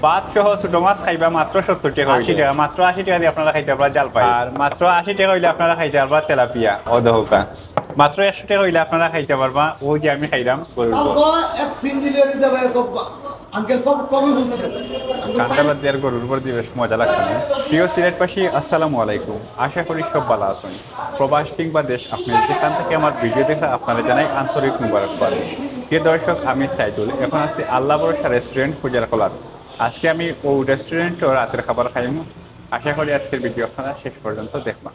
ভাত সহ ছোট মাছ খাইবা মাত্র 70 টাকা 80 টাকা মাত্র 80 টাকা দিয়ে আপনারা খাইতে পারবা জাল পাই আর মাত্র 80 টাকা হইলে আপনারা খাইতে পারবা তেলাপিয়া অদহকা মাত্র 100 টাকা হইলে আপনারা খাইতে পারবা ওই যে আমি খাইলাম গরুর আঙ্কেল কবে বলছেন কান্দাবাদ দেওয়ার গরুর উপর দিয়ে বেশ মজা লাগছে না? প্রিয় সিলেটবাসী আসসালামু আলাইকুম, আশা করি সব ভালো আছেন। প্রবাস কিংবা দেশ আপনি যেখান থেকে আমার ভিডিও দেখে আপনারা জানাই আন্তরিক মুবারকবাদ। প্রিয় দর্শক, আমি সাইদুল, এখন আছি আল্লাহ ভরসা রেস্টুরেন্ট পূজারকলার। আজকে আমি ও রেস্টুরেন্টও রাতের খাবার খাইমু। আশা করি আজকের ভিডিও আপনারা শেষ পর্যন্ত দেখবেন।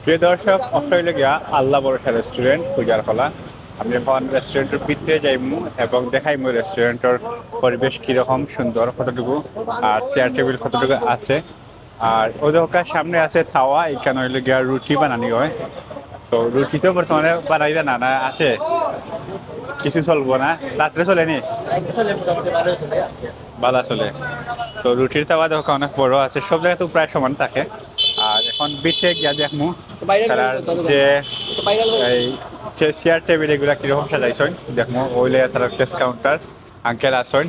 প্রিয় দর্শক, অফটা হইলে গিয়া আল্লাহ ভরসা রেস্টুরেন্ট পূজারকলা। আমি এখন রেস্টুরেন্টের ভিতরে যাইমু এবং দেখাইমু রেস্টুরেন্টের পরিবেশ কিরকম সুন্দর কতটুকু আর চেয়ার টেবিল কতটুকু আছে। আর ওদের সামনে আছে তাওয়া, এখানে হইলে গিয়া রুটি বানানি হয়। তো রুটি তো বর্তমানে বানাইবে না, না আছে কিছু চলবো না, রাত্রে চলেনি বালা চলে। তো রুটির তাওয়া দেখা অনেক বড় আছে, সব জায়গায় তো প্রায় সমান থাকে। আর এখন বিচে গিয়া দেখমু তার যে এই চেয়ার টেবিল এগুলা কিরকম সাজাইছেন দেখমু। ওইলে তার টেস্ট কাউন্টার আঙ্কেল আসেন।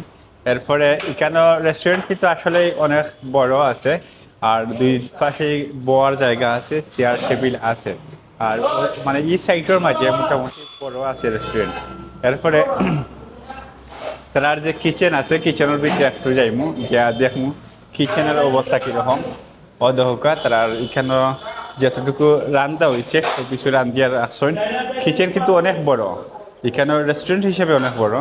এরপরে এখানে রেস্টুরেন্ট কিন্তু আসলে অনেক বড় আছে আর দুই পাশেই বয়ার জায়গা আছে, চেয়ার টেবিল আছে। আর মানে এই সাইডের মাঝে মোটামুটি বড় আছে রেস্টুরেন্ট। এরপরে তার যে কিচেন আছে, কিচেনের ভিতরে একটু যাইমু গিয়া দেখমু কিচেনের অবস্থা কিরকম অদহকা। তার এখানে যতটুকু রান্না হয়েছে সব কিছু রান্ধিয়া রাখছেন। কিচেন কিন্তু অনেক বড়, এখানে রেস্টুরেন্ট হিসেবে অনেক বড়।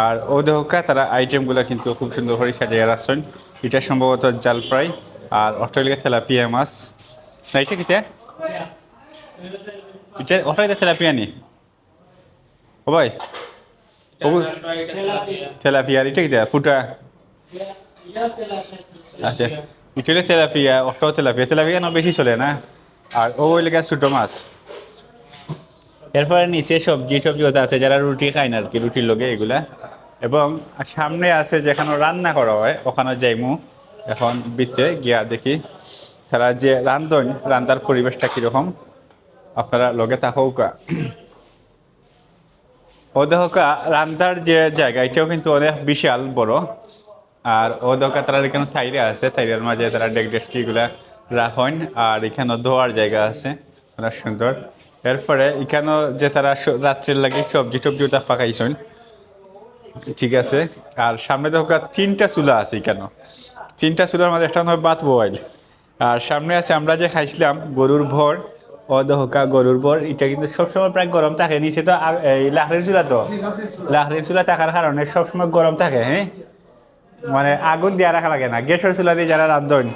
আর অদহকা তারা আইটেমগুলো কিন্তু খুব সুন্দর করে সাজিয়ে রাখছেন। এটা সম্ভবত জাল ফ্রাই আর অস্ট্রেলিয়া তেলাপিয়া মাছ না, এটা কিতে এটা অস্ট্রেলিয়া তেলাপিয়া নি ও ভাই তেলাপিয়া আর এটা কিতে ফুটা আচ্ছা। এটা হলে তেলাপিয়া, অক্টাও তেলাপিয়া, তেলাপিয়া না বেশি চলে না। আর ও হইলে ছোটো মাছ। এরপরে নিচে সবজি টবজি হতে আছে যারা রুটি খায় না আর কি, রুটির লগে এগুলা। এবং সামনে আছে যেখানে রান্না করা হয় ওখানে যাইমু এখন ভিতরে গিয়া দেখি তারা যে রান্নার পরিবেশটা কীরকম। আপনারা লগে থাকুকা ও দেখা রান্নার যে জায়গা এটাও কিন্তু অনেক বিশাল বড়। আর ও দেখা তারা এখানে থাইরে আছে, থাইরের মাঝে তারা ডেকডেস্কিগুলা রাখেন। আর এখানে ধোয়ার জায়গা আছে অনেক সুন্দর। এরপরে এখানেও যে তারা রাত্রের লাগে সবজি টবজিও তা পাকাইছেন, ঠিক আছে। আর সামনে দেখা 3টা চুলা আছে এখানে, 3টা চুলার মাঝে একটা হয় বাত বয়েল। আর সামনে আছে আমরা যে খাইছিলাম গরুর ভর অদহকা গরুর ভর, এটা কিন্তু সবসময় প্রায় গরম থাকে। নিচে তো এই লাকড়ির চুলা, তো লাকড়ির চুলা থাকার কারণে সবসময় গরম থাকে। হ্যাঁ, মানে আগুন দিয়ে রাখা লাগে না। গ্যাসের চুলা দিয়ে যারা রান্ধন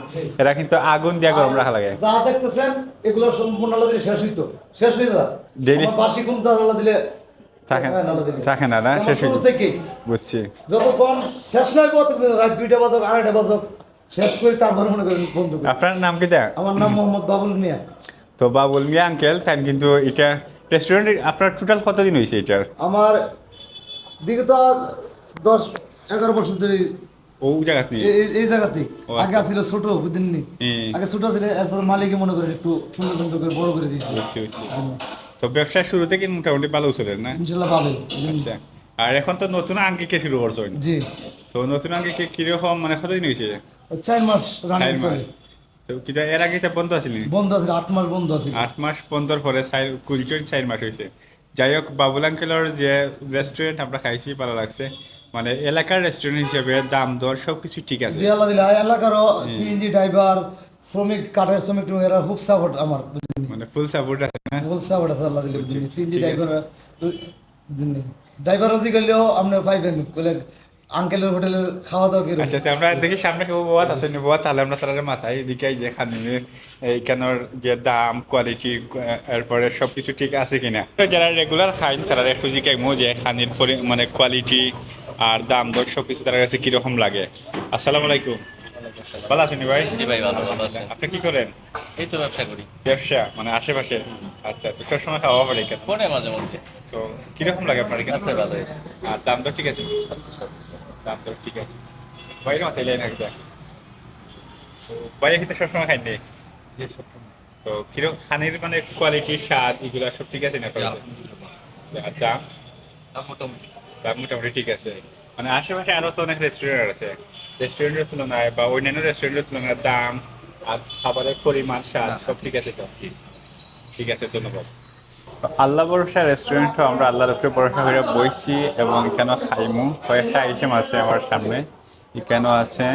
এরা কিন্তু আগুন দিয়ে গরম রাখা লাগে। যা দেখতেছেন এগুলো সম্পূর্ণ আলাদা দিলে শেষ হইতো না। ডেইলি বাসি কোন আলাদা দিলে থাকে না, না শেষ হয়ে থেকে বুঝছি। যতক্ষণ শেষ নয় রাত 2টা বাজক 2:30 বাজক শেষ করে তারপর মনে করেন বন্ধু। আপনার নাম কি দেয়? আমার নাম মোহাম্মদ বাবুল মিয়া। তো বাবুল মিয়া আঙ্কেল তাই কিন্তু এটা রেস্টুরেন্ট আপনার টোটাল কতদিন হয়েছে এটার? আমার বিগত 10-11 বছর ধরে ও জায়গাতে এই জায়গাতে। আগে ছিল ছোট, বুঝলেননি? আগে ছোট ছিল, এরপর মালিকে মনে করে একটু সুন্দর সুন্দর করে বড় করে দিয়েছে। বুঝছি। তো ব্যবসা শুরু থেকে মোটামুটি ভালো চলে না? ইনশাল্লাহ ভালো। আচ্ছা। আর এখন তো নতুন আঙ্গিকে শুরু করছেন। জি। তো নতুন আঙ্গিকে কিরকম মানে কতদিন হয়েছে? 4 মাস রানিং 4 মাস। চলে। তো কিটা এর আগে এটা বন্ধ আছিল? বন্ধ আছে, 8 মাস বন্ধ আছে। 8 মাস বন্ধর পরে 4 মাস হয়েছে। যাই হোক, বাবুল আঙ্কেলের যে রেস্টুরেন্ট আমরা খাইছি ভালো লাগছে। মানে এলাকার রেস্টুরেন্ট হিসেবে দাম দর সবকিছু ঠিক আছে। জি আল্লাহ দিলে এলাকারও সিএনজি ড্রাইভার শ্রমিক কাঠের শ্রমিক এরা খুব সাপোর্ট আমার, বুঝলেন? মানে ফুল সাপোর্ট আছে না? ফুল সাপোর্ট আছে আল্লাহ দিলে, বুঝলেন? সিএনজি ড্রাইভার বুঝলেন, ড্রাইভার আজি গেলেও আপনি পাইবেন বলে আঙ্কেলের হোটেলের খাওয়া দাওয়া কিরকম। আচ্ছা, তো আমরা দেখি সামনে কেউ বাবা আছে নি বাবা, তাহলে আমরা তাদের মাথায় এদিকে যে খানি এইখানের যে দাম কোয়ালিটি এরপরে সবকিছু ঠিক আছে কিনা। তো যারা রেগুলার খায় তারা একটু জিজ্ঞাসা যে খানির মানে কোয়ালিটি আর দাম দর সবকিছু তার কাছে কিরকম লাগে। আসসালামু আলাইকুম, ভালো আছেন ভাই? জি ভাই, ভালো আছেন। আপনি কি করেন? এই তো ব্যবসা করি। ব্যবসা মানে আশেপাশে? আচ্ছা, তো সবসময় খাওয়া পড়ে কেন? পরে মাঝে মধ্যে। তো কিরকম লাগে আপনার এখানে? আছে, ভালো আছে। আর দাম দর ঠিক আছে? দাম দর ঠিক আছে। বাইরে মাথায় লাইন একটা তো বাইরে কিন্তু সবসময় খাইনি তো কিরকম খানির মানে কোয়ালিটি স্বাদ এগুলো সব ঠিক আছে না? আর দাম? মোটামুটি। দাম মোটামুটি ঠিক আছে। মানে আশেপাশে আরো তো অনেক রেস্টুরেন্ট আছে, রেস্টুরেন্টের তুলনায় বা অন্যান্য রেস্টুরেন্টের তুলনায় দাম আর খাবারের পরিমাণ স্বাদ সব ঠিক আছে তো? ঠিক আছে, ধন্যবাদ। তো আল্লাহ ভরসা রেস্টুরেন্টও আমরা আল্লাহর উপরে ভরসা করে বইছি এবং এখানে খাইমু কয়েকটা আইটেম আছে আমার সামনে। এখানে আছে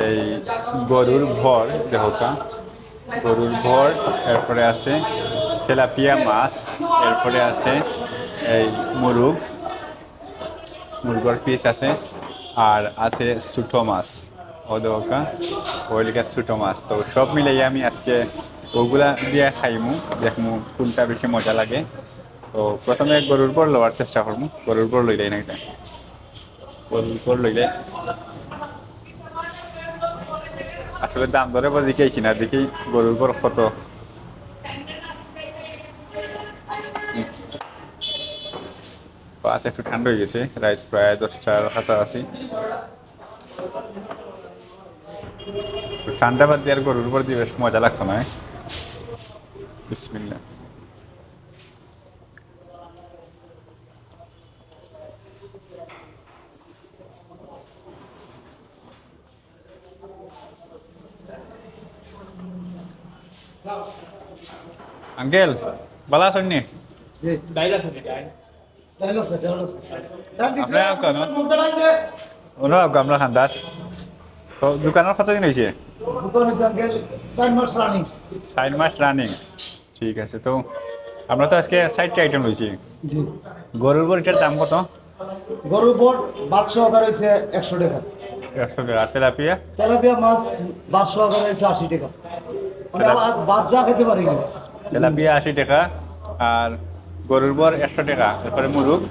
এই গরুর ভর দেহকা, গরুর ভর, এরপরে আছে তেলাপিয়া মাছ, এরপরে আছে এই মুরগর পিস আছে, আর আছে ছোটো মাছ ওদকা, ওইলিকা ছোটো মাছ। তো সব মিলাই আমি আজকে ওগুলা দিয়ে খাইমু, দেখমু কোনটা বেশি মজা লাগে। তো প্রথমে গরুর পর লওয়ার চেষ্টা করবো, গরুর পর লইলে না, গরুর পর লইলে আসলে দাম ধরে পর দিকেছি না, দেখি গরুর পর কত। পাত একটু ঠান্ডা হয়ে গেছে, রাত প্রায় 10টার কাছাকাছি। ঠান্ডা বাদ দিয়ে আর গরুর উপর দিয়ে বেশ মজা লাগতো না। বিসমিল্লাহ। আঙ্কেল ভালো আছেন নি? ডাইল আছে, ডাইল আছে। ডাইল দিছে, আপনার কেন? কোনটা ডাইল দে? ওরা আমরা খান্দার। তো দোকানের কতদিন হয়েছে? দোকান হইছে আঙ্কেল 4 মাস রানিং। 4 মাস রানিং। ঠিক আছে, তো আমরা তো আজকে 4টা আইটেম লইছি। জি। গরুর বড়িটার দাম কত? গরুর বট বাদ সহকারে হইছে 100 টাকা। 100 টাকা। আর তেলাপিয়া? তেলাপিয়া মাছ বাদ সহকারে হইছে 80 টাকা। মানে বাদ যা খেতে পারি কি। তেলাপিয়া 80 টাকা, আর গরুর বর 100 টাকা, এরপরে মুরগ।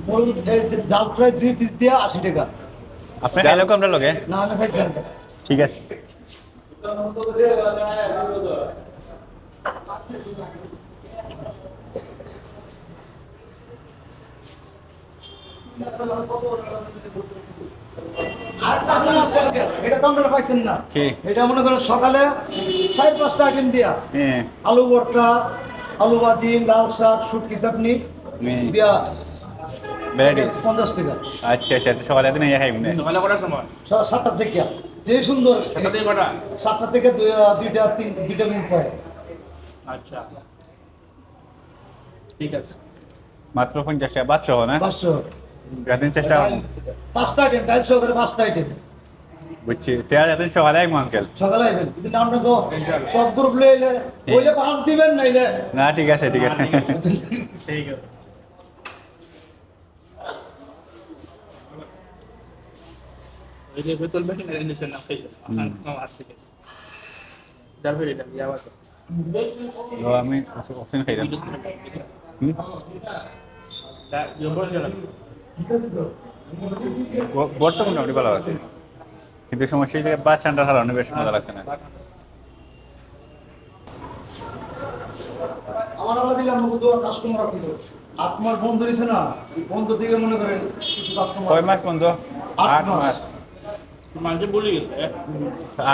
মুরগ এই যে জাল ফ্রাই 2 পিস দিয়া 80 টাকা। আপনি খাইলে আমরা লগে? না আমি খাইছি না। ঠিক আছে। আরেকটা জিনিস আছে আঙ্কেল, এটা তো আপনারা পাইছেন না। কি? এটা মনে করেন সকালে 4-5টা আইটেম দিয়া হ্যাঁ। আলু ভর্তা, আলু ভাজি, লাল শাক, শুটকি চাটনি হুম। দিয়া বেড়ে 50 টাকা। আচ্ছা আচ্ছা, তো সকালে দিন ইয়ে খাইব না? সকালে কটার সময়? 7টা থেকে যে সুন্দর 7টা থেকে কটা? 7টা থেকে দুইটা মিনিট থাকে। আচ্ছা, ঠিক আছে। মাত্র 50 টাকা বাদ সহ না? 500 একদিন চেষ্টা করবো। 5টা আইটেম, ডাল সহকারে 5টা আইটেম বুঝছি, তেয়ার একদিন সকালে আইব আঙ্কেল। সকালে আইবেন। কিন্তু আমরা তো সব গ্রুপ লইলে ওইলে 5 দিবেন নাইলে না ঠিক আছে ঠিক আছে। ঠিক আছে। ওই যে বোতল ব্যাগ মেরে নিছেন না খাইলে আমার হাত থেকে। যার ফের এটা ইয়াবা তো। তো আমি অপশন খাইলাম। হুম? তা জবর গেলাম। বর্তমানে মোটামুটি ভালো আছে, কিন্তু সমস্যা এই জায়গায় বাস ঠান্ডা হারানো বেশ মজা লাগছে না। আমার আল্লাহ দিলে আমরা তো কাস্টমার আছে। 8 মাস বন্ধ রয়েছে না, বন্ধ থেকে মনে করেন কিছু কাস্টমার। কয় মাস বন্ধ? 8 8 মাস। মাঝে বলি গেছে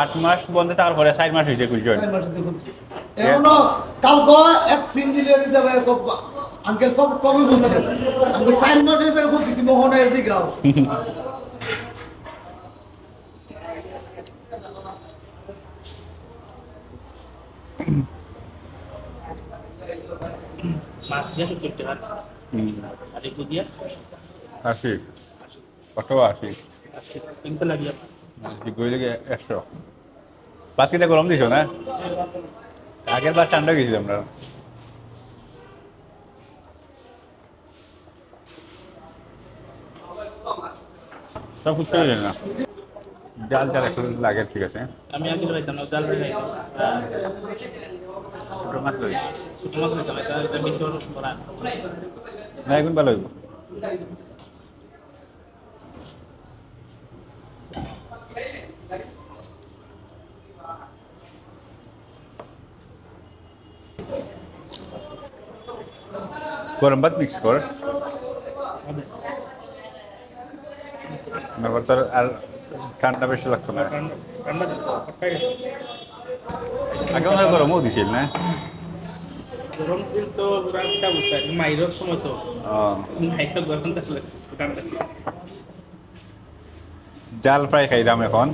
8 মাস বন্ধ, তারপরে 4 মাস হয়েছে কুলজন। 4 মাস হয়েছে বলছি। এখনো কালকে এক সিঞ্জিলিয়ারি যাবে আঙ্কেল কবে বলছেন? আমি 4 মাস হয়েছে বলছি তুমি মোহনে এসে গাও। মাছ দিয়ে 70 টাকা। আর একটু দিয়ে 80 কত 80 কিনতে লাগিয়ে গইলে 100। বাকিটা গরম দিছো না? আগের বার ঠান্ডা গেছিল আমরা। সব কিছু হয়ে যায় না, জাল জাল একটু লাগে, ঠিক আছে। আমি আগে খাইতাম না, জাল খাই ছোট মাছ লই ছোট মাছ খাইতাম, এটা ভিতর করা না, এখন ভালো হইব। গরম ভাত মিক্স কর, ব্যাপার তো আর ঠান্ডা বেশি লাগতো না। ঠান্ডা আগে মনে হয় গরমও দিছিল না? গরম দিন তো ঠান্ডা বুঝতে মাইরের সময় তো ও, মাইরে গরম থাকলে ঠান্ডা জাল ফ্রাই খাইলাম এখন,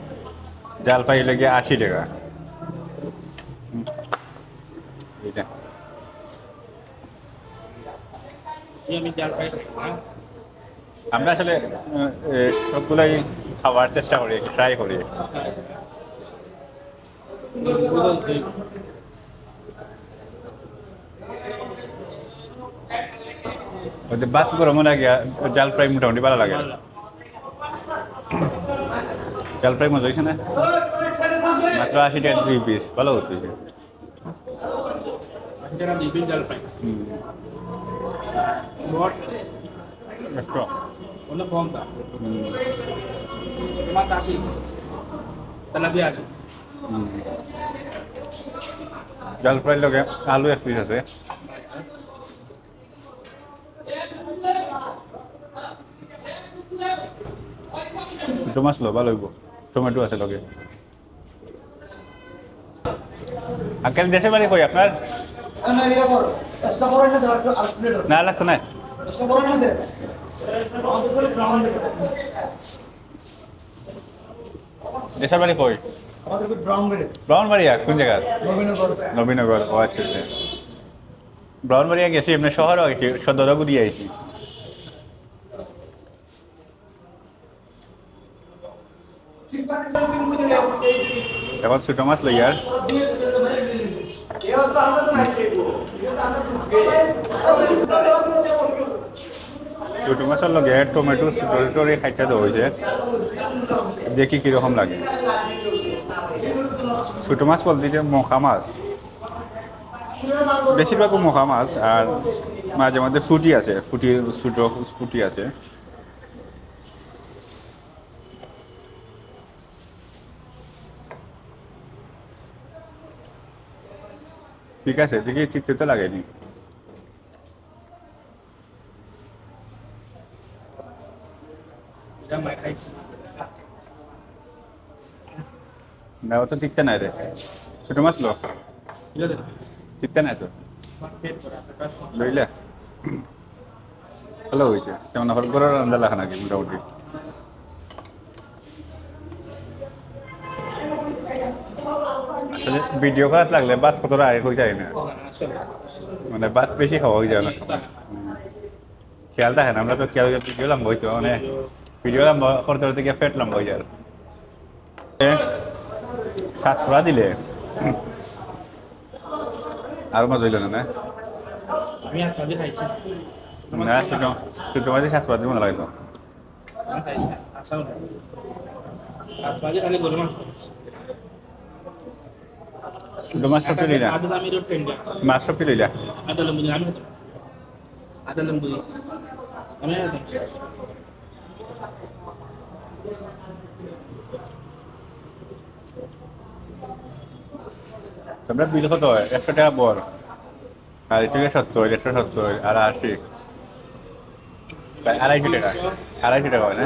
জাল ফ্রাই লেগে 80 টাকা। এইটা আমি জাল ফ্রাই হ্যাঁ আমরা আসলে সবগুলাই খাওয়ার চেষ্টা করি, ট্রাই করি। ওদের ভাত গরমও লাগে, জাল ফ্রাই মোটামুটি ভালো লাগে। জাল ফ্রাই মজা হয়েছে না? মাত্র 80 টাকা 2 পিস, ভালো হতো। এটা দিবি জাল ফ্রাই বট একটু অন্য ফর্মটা মাছ আসি তেলাপিয়া আসি জাল ফ্রাই লগে আলু 1 পিস আছে। ছোটো মাছ লো ভালো হইব, টমেটো আছে লগে। আঙ্কেল দেশের বাড়ি কই আপনার? না এটা কর এক্সট্রা বড় না দাও আর প্লেট না লাগতো না। এক্সট্রা বড় না দে আমাদের করে ব্রাউন দে দেশের বাড়ি কই? আমাদের করে ব্রাউন দে ব্রাহ্মণবাড়িয়া কোন জায়গা? নবীনগর নবীনগর। ও আচ্ছা আচ্ছা। ব্রাহ্মণবাড়িয়া গেছি এমনি শহরও আইছি, সদরও ঘুরিয়ে আইছি। এখন ছোটো মাছ লই আর ছোটো মাছের লগে টমেটো ছোটো ছোটো খাইতে দেওয়া হয়েছে, দেখি কীরকম লাগে। ছোটো মাছ বলতে যে মখা মাছ, বেশিরভাগ মখা মাছ, আর মাঝে মধ্যে ফুটি আছে, ফুটির ছোটো ফুটি আছে। ঠিক আছে, দেখি চিত্তে তো লাগেনি। এটা মাই খাইছি না ও তো টিকতে নাই রে, ছোটো মাছ লো, ঠিক আছে টিকতে নাই তো পেট করা লইলে ভালো হয়েছে। কেমন হরগর রান্না লাগা নাকি মোটামুটি? আসলে ভিডিও করার লাগলে ভাত কতটা আগে হয়ে যায় না, মানে ভাত বেশি খাওয়া হয়ে যায় না সময়। খেয়াল থাকে না, আমরা তো খেয়াল ভিডিও লম্বা হইতো, মানে ভিডিও লম্বা করতে করতে গিয়ে পেট লম্বা হয়ে যায়। শাক ছড়া দিলে আর মজা হইল না না? আমি হাত দিয়ে খাইছি না ছোটো ছোটো মাঝে শাক ছড়া দিব না লাগে তো। আমি খাইছি আসাও না হাত দিয়ে খালি গরম মাছ খাইছি ছোটো মাছ সবটি লইলা, আদা আমি রোড টেন্ডা মাছ সবটি লইলা। আদা লেম্বু আমি খাইছি আদা লেম্বু আমি খাইছি তোমরা বিল কত হয়? 100 টাকা বর, আর এটা 70, 170 আর 80, প্রায় 250 টাকা। 250 টাকা হয় না?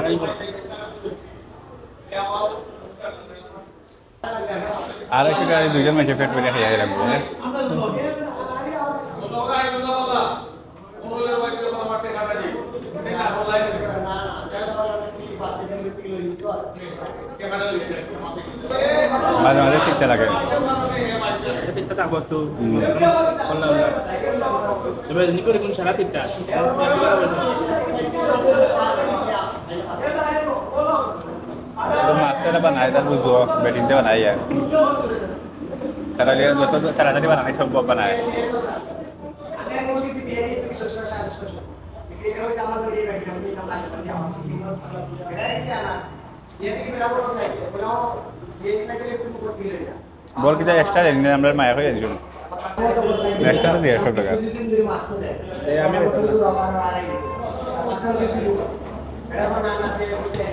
250 টাকা দুইজন মেসে পেট পেটে খেয়ে গেলাম। মাঝে মাঝে ঠিকতে লাগে। তিনটা আবার তো এবার নিকরে কোন সারা তিনটা মাছটা বানায় তার বুঝো বেটিনতে বানাই আর তারা যত তাড়াতাড়ি বানায় সব বানায়। বল কিটা এক্সট্রা দেন আমরা মায়া করে দিই এক্সট্রা দিয়ে 100 টাকা।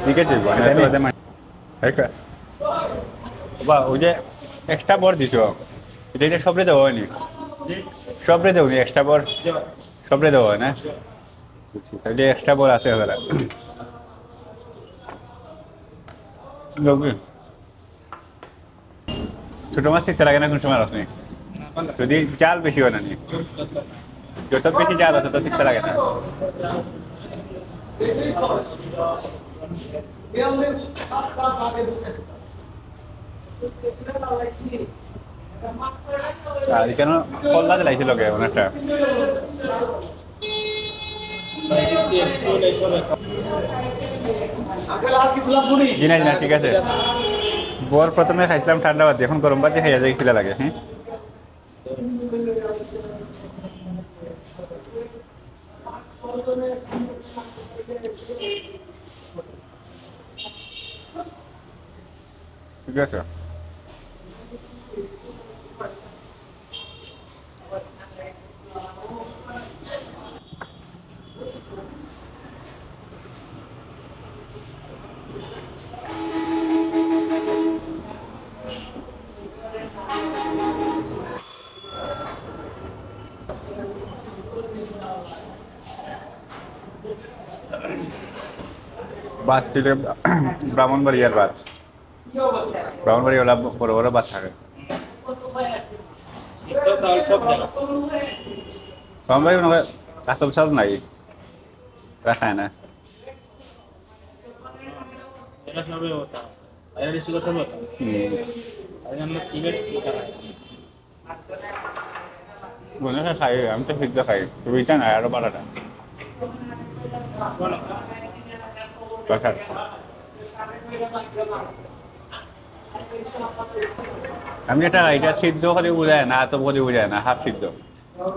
ঠিক আছে বা ওই যে এক্সট্রা বর দিত এটা সবরে দেওয়া হয়নি, সবরে দেওনি এক্সট্রা বর, সবরে দেওয়া হয় না। বুঝছি, তাহলে এক্সট্রা বল আছে ওরা। ছোট মাছ ঠিকতে লাগে না কোন সময় রস নেই, যদি জাল বেশি হয় না নি, যত বেশি জাল আছে তত ঠিকতে লাগে না। এ আমাদের সাতটা বাজে ঢুকে আর এখানে কল্লা জ্বালাইছিল কে অনেকটা আঙ্কেল আর কিছু লাগবো নি জি না ঠিক আছে বর প্রথমে খাইছিলাম ঠান্ডা বাদ এখন গরম বাদ খাইয়া যাই খিলা লাগে হ্যাঁ ঠিক আছে বাদ ছিল ব্রাহ্মণবাড়িয়ার বাদ ব্রাহ্মণবাড়িওয়ালা বড় বড় বাদ থাকে সিদ্ধ চাউল সব জায়গা ব্রাহ্মণবাড়ি মনে হয় কাতল চাল নাই রাখায় না এটা সবে হতা বাইরে ডিস্ট্রিক্ট সবে হতা আর আমরা সিলেট এটা খাই মনে হয় খাই আমি তো সিদ্ধ খাই রুইটা নাই আরো বাড়াটা দরকার আমি এটা এটা সিদ্ধ খালি বোঝায় না এত করে বোঝায় না হাফ সিদ্ধ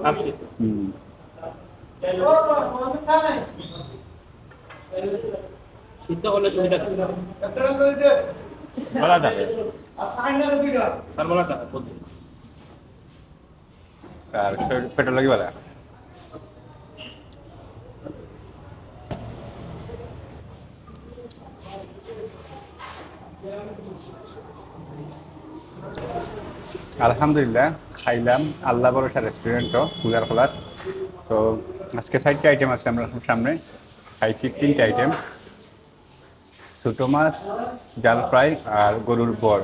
আপসি হুম সিদ্ধ হলে সুবিধা কি বলা থাকে আর সাইনটা দুইটা সারবলা টাকা বলতে আর পেট্রোল লাগি বলা আলহামদুলিল্লাহ খাইলাম আল্লাহ ভরসা রেস্টুরেন্টও পূজার খোলার তো আজকে 4টা আইটেম আছে আমরা সামনে খাইছি 3টা আইটেম ছোটো মাছ জাল ফ্রাই আর গরুর বর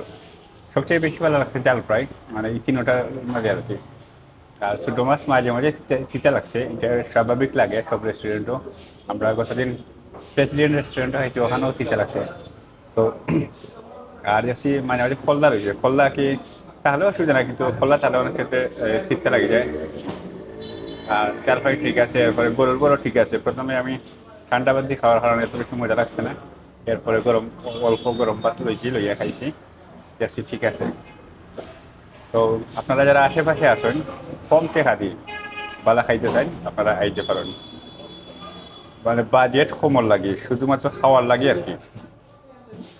সবচেয়ে বেশি ভালো লাগছে জাল ফ্রাই মানে এই তিনোটার মাঝে আর কি আর ছোটো মাছ মাঝে মাঝে তিতা লাগছে এটা স্বাভাবিক লাগে সব রেস্টুরেন্টও আমরা গতদিন প্রেসিডেন্ট রেস্টুরেন্টও খাইছি ওখানেও তিতা লাগছে তো আর যাচ্ছি মাঝে মাঝে খোল্লা রয়েছে খোল্লা কি তাহলেও অসুবিধা না কিন্তু খোল্লা তাহলে অনেক ক্ষেত্রে তিতা লাগে যায় আর চাল ফ্রাই ঠিক আছে এরপরে গরুর বড়ও ঠিক আছে প্রথমে আমি ঠান্ডা বাদ দিয়ে খাওয়ার কারণে এত বেশি মজা লাগছে না এরপরে গরম অল্প গরম ভাত লইয়া খাইছি দেখছি ঠিক আছে তো আপনারা যারা আশেপাশে আসেন কম টেকা দিয়ে বালা খাইতে চান আপনারা আইতে পারেন মানে বাজেট কমর লাগে শুধুমাত্র খাওয়ার লাগে আর কি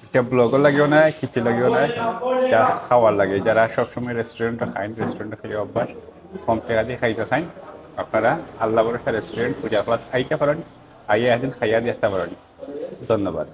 এটা ব্লগও লাগেও না কিছু লাগেও না জাস্ট খাওয়ার লাগে যারা সবসময় রেস্টুরেন্টে খাইন রেস্টুরেন্টে খাইয়ে অভ্যাস কম টাকা দিয়ে খাইতে চান আপনারা আল্লাহ ভরসা রেস্টুরেন্ট পূজা আইতে পারেন আইয়া একদিন খাইয়া দেখতে পারেন ধন্যবাদ